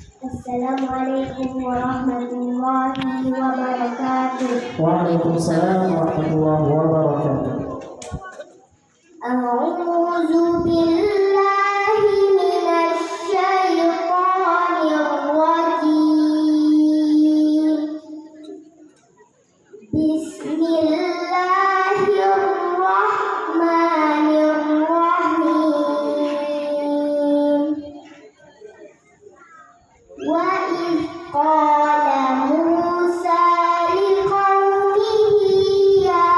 Assalamualaikum warahmatullahi wabarakatuh. Waalaikumsalam warahmatullahi wabarakatuh. A'udzu billahi minasy syaithanir rajim. Bismillahirrahmanirrahim. Wa idh qala Musa liqaumihi ya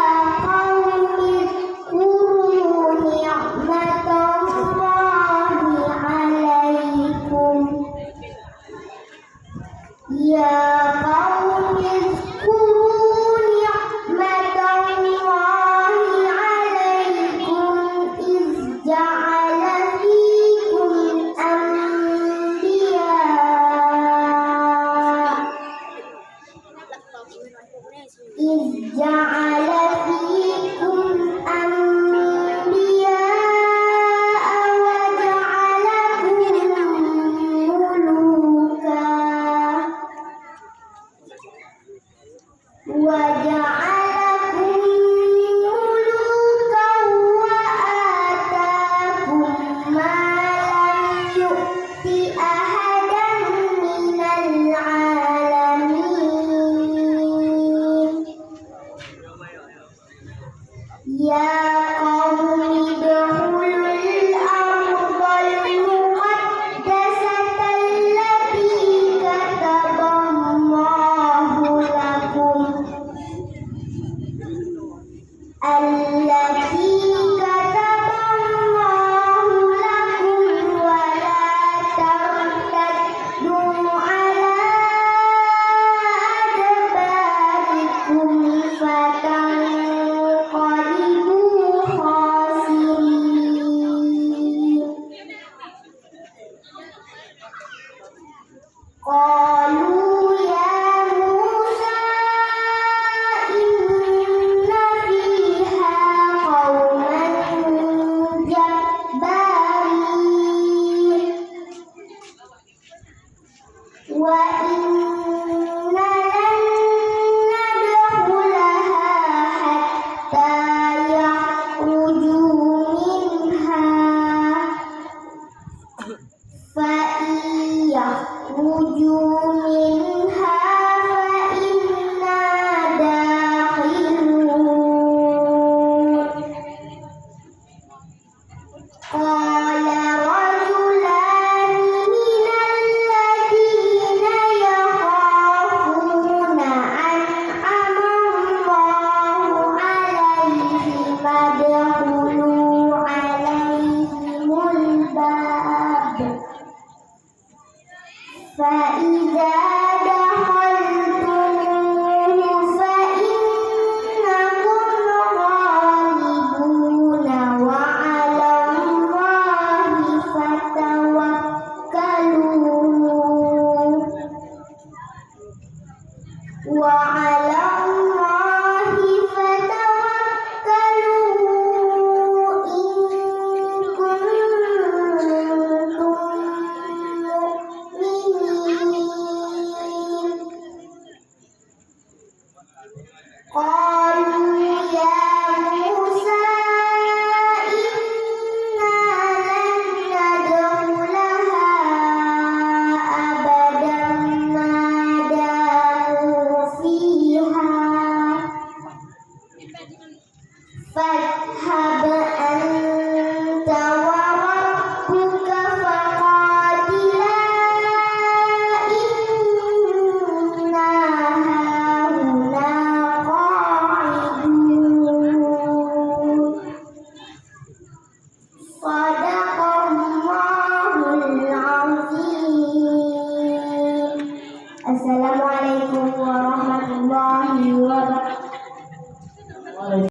qaumi dzkuru ni'matallahi 'alaikum ya qaumi dzkuru ni'matallahi 'alaikum iz ja'ala fikum anbiya إذ جعل فيكم أنبياء وجعلكم ملوكا وآتاكم ما لم يؤت أحدا من العالمين يا قوم ادخلوا الأرض المقدسة التي كتب الله لكم ولا ترتدوا على أدباركم فتنقلبوا خاسرين قالوا يا موسى إن فيها قوما جبارين وإنا لن ندخلها حتى يخرجوا منها فإن يخرجوا منها فإنا داخلون قال رجلان من الذين يخافون أنعم الله عليهم ادخلوا عليهم الباب فإذا